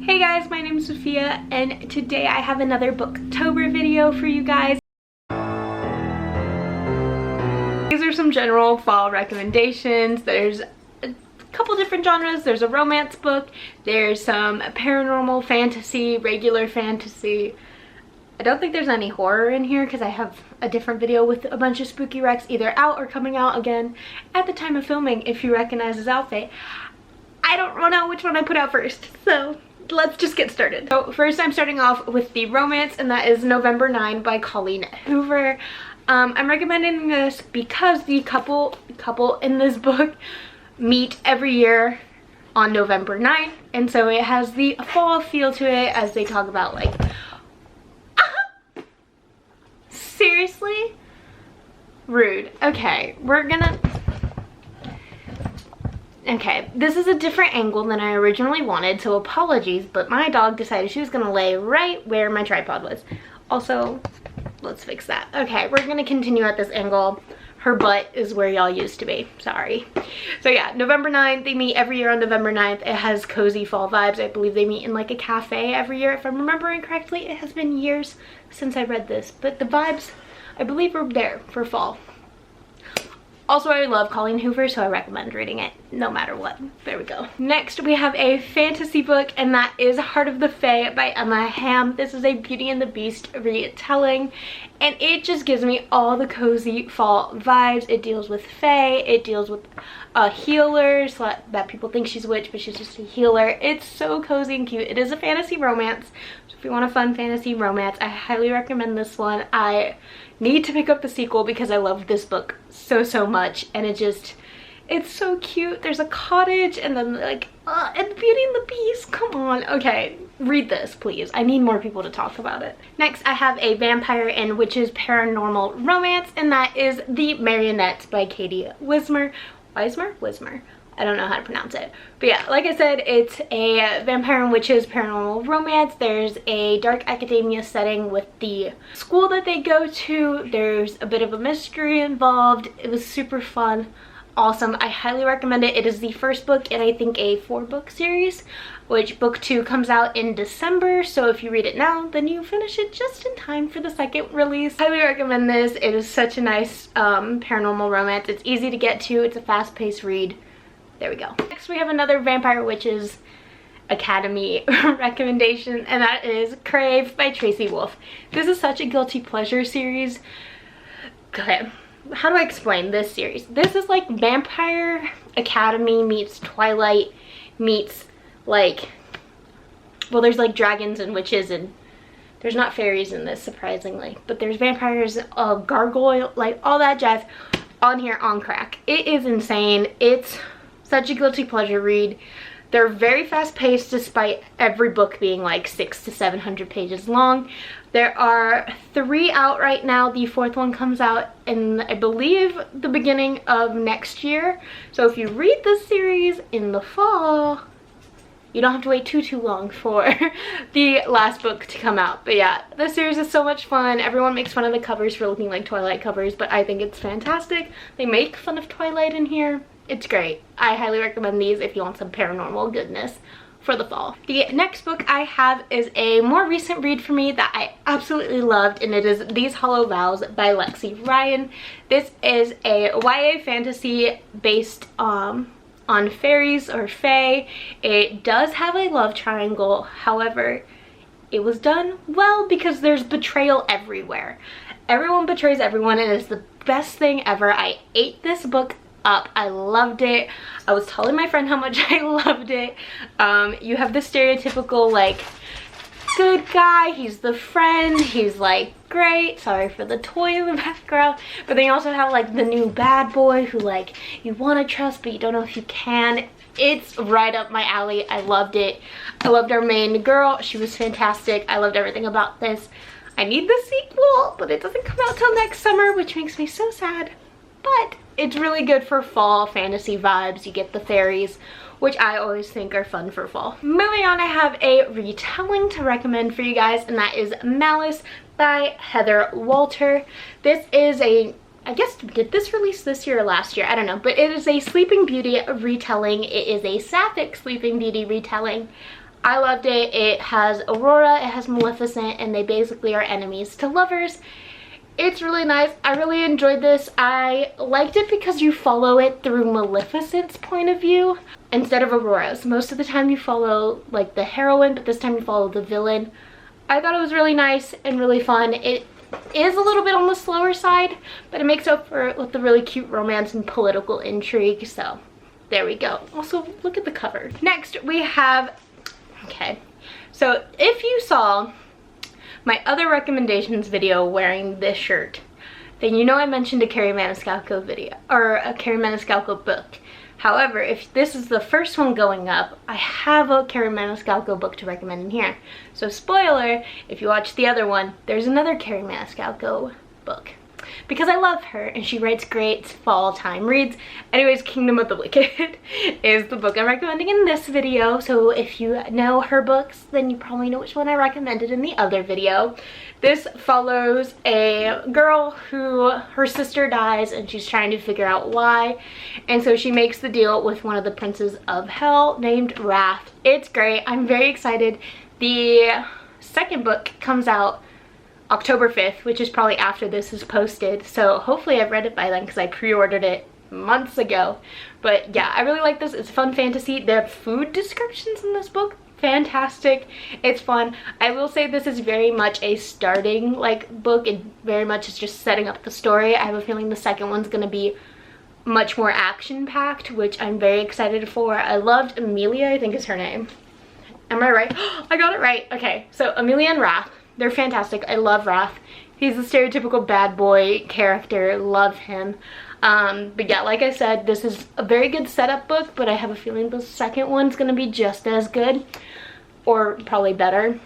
Hey guys, my name is Sophia and today I have another Booktober video for you guys. These are some general fall recommendations. There's a couple different genres. There's a romance book, there's some paranormal fantasy, regular fantasy. I don't think there's any horror in here because I have a different video with a bunch of spooky recs either out or coming out again at the time of filming if you recognize his outfit. I don't know which one I put out first, so let's just get started. So first I'm starting off with the romance, and that is November 9 by Colleen Hoover. I'm recommending this because the couple in this book meet every year on November 9th, and so it has the fall feel to it as they talk about like seriously? Rude. Okay, okay, this is a different angle than I originally wanted, so apologies, but my dog decided she was gonna lay right where my tripod was. Also, let's fix that. Okay, we're gonna continue at this angle. Her butt is where y'all used to be. Sorry. So yeah, November 9th, they meet every year on November 9th. It has cozy fall vibes. I believe they meet in like a cafe every year, if I'm remembering correctly. It has been years since I read this, but the vibes, I believe, are there for fall. Also, I love Colleen Hoover, so I recommend reading it no matter what. There we go. Next, we have a fantasy book, and that is Heart of the Fae by Emma Hamm. This is a Beauty and the Beast retelling, and it just gives me all the cozy fall vibes. It deals with fae, it deals with a healer, so that people think she's a witch, but she's just a healer. It's so cozy and cute. It is a fantasy romance, so if you want a fun fantasy romance, I highly recommend this one. I need to pick up the sequel because I love this book so much, and it's so cute. There's a cottage and then like and Beauty and the Beast, come on. Okay, read this please. I need more people to talk about it. Next I have a vampire and witches paranormal romance, and that is The Marionettes by Katie Wismer. Wismer? I don't know how to pronounce it. But yeah, like I said, it's a vampire and witches paranormal romance. There's a dark academia setting with the school that they go to. There's a bit of a mystery involved. It was super fun. Awesome. I highly recommend it. It is the first book in I think a 4-book series, which book 2 comes out in December. So if you read it now, then you finish it just in time for the second release. Highly recommend this. It is such a nice paranormal romance. It's easy to get to. It's a fast-paced read. There we go. Next we have another Vampire Witches Academy recommendation, and that is Crave by Tracy Wolff. This is such a guilty pleasure series. Okay, how do I explain this series? This is like Vampire Academy meets Twilight meets like, well, there's like dragons and witches, and there's not fairies in this surprisingly, but there's vampires, gargoyle, like all that jazz on here on crack. It is insane. It's such a guilty pleasure read. They're very fast paced despite every book being like 600 to 700 pages long. There are 3 out right now. The 4th one comes out in, I believe, the beginning of next year. So if you read this series in the fall, you don't have to wait too long for the last book to come out. But yeah, this series is so much fun. Everyone makes fun of the covers for looking like Twilight covers, but I think it's fantastic. They make fun of Twilight in here. It's great. I highly recommend these if you want some paranormal goodness for the fall. The next book I have is a more recent read for me that I absolutely loved, and it is These Hollow Vows by Lexi Ryan. This is a YA fantasy based on fairies or fae. It does have a love triangle, however, it was done well because there's betrayal everywhere. Everyone betrays everyone, and it's the best thing ever. I ate this book up. I loved it. I was telling my friend how much I loved it. You have the stereotypical like good guy, he's the friend, he's like great, sorry for the toy in the background, but then you also have like the new bad boy who like you want to trust but you don't know if you can. It's right up my alley. I loved it. I loved our main girl. She was fantastic. I loved everything about this. I need the sequel, but it doesn't come out till next summer, which makes me so sad. But it's really good for fall fantasy vibes. You get the fairies, which I always think are fun for fall. Moving on, I have a retelling to recommend for you guys, and that is Malice by Heather Walter. This is a, I guess, did this release this year or last year? I don't know, but it is a Sleeping Beauty retelling. It is a sapphic Sleeping Beauty retelling. I loved it. It has Aurora, it has Maleficent, and they basically are enemies to lovers. It's really nice. I really enjoyed this. I liked it because you follow it through Maleficent's point of view instead of Aurora's. Most of the time you follow like the heroine, but this time you follow the villain. I thought it was really nice and really fun. It is a little bit on the slower side, but it makes up for it with the really cute romance and political intrigue. So there we go. Also, look at the cover. Next we have, okay, so if you saw my other recommendations video wearing this shirt, then you know I mentioned a Carrie Maniscalco video, or a Carrie Maniscalco book. However, if this is the first one going up, I have a Carrie Maniscalco book to recommend in here. So spoiler, if you watch the other one, there's another Carrie Maniscalco book. Because I love her and she writes great fall time reads. Anyways, Kingdom of the Wicked is the book I'm recommending in this video. So if you know her books, then you probably know which one I recommended in the other video. This follows a girl who, her sister dies and she's trying to figure out why. And so she makes the deal with one of the princes of hell named Wrath. It's great. I'm very excited. The second book comes out October 5th, which is probably after this is posted, so hopefully I've read it by then because I pre-ordered it months ago. But yeah, I really like this. It's fun fantasy. The food descriptions in this book, fantastic. It's fun. I will say this is very much a starting like book. It very much is just setting up the story. I have a feeling the second one's gonna be much more action-packed, which I'm very excited for. I loved Amelia, I think is her name. Am I right? I got it right. Okay, so Amelia and Wrath. They're fantastic. I love Wrath. He's a stereotypical bad boy character. Love him. But yeah, like I said, this is a very good setup book, but I have a feeling the second one's gonna be just as good, or probably better.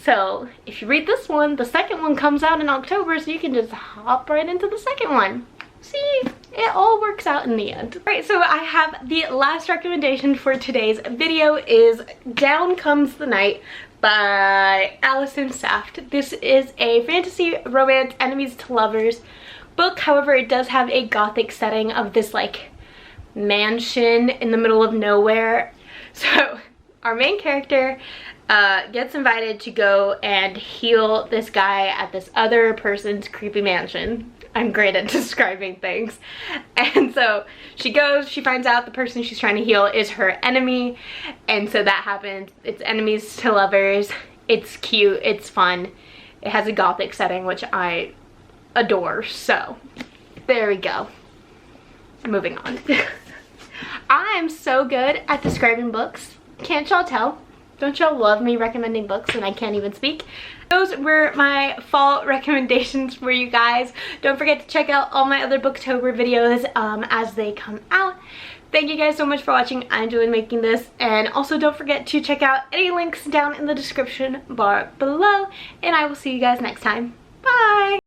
So if you read this one, the second one comes out in October, so you can just hop right into the second one. See, it all works out in the end. All right, so I have the last recommendation for today's video is Down Comes the Night by Allison Saft. This is a fantasy romance enemies to lovers book. However, it does have a gothic setting of this like mansion in the middle of nowhere. So our main character gets invited to go and heal this guy at this other person's creepy mansion. I'm great at describing things. And so she goes, she finds out the person she's trying to heal is her enemy. And so that happens. It's enemies to lovers. It's cute, it's fun. It has a gothic setting, which I adore. So there we go. Moving on. I'm so good at describing books. Can't y'all tell? Don't y'all love me recommending books and I can't even speak? Those were my fall recommendations for you guys. Don't forget to check out all my other Booktober videos as they come out. Thank you guys so much for watching. I enjoyed making this. And also don't forget to check out any links down in the description bar below. And I will see you guys next time. Bye!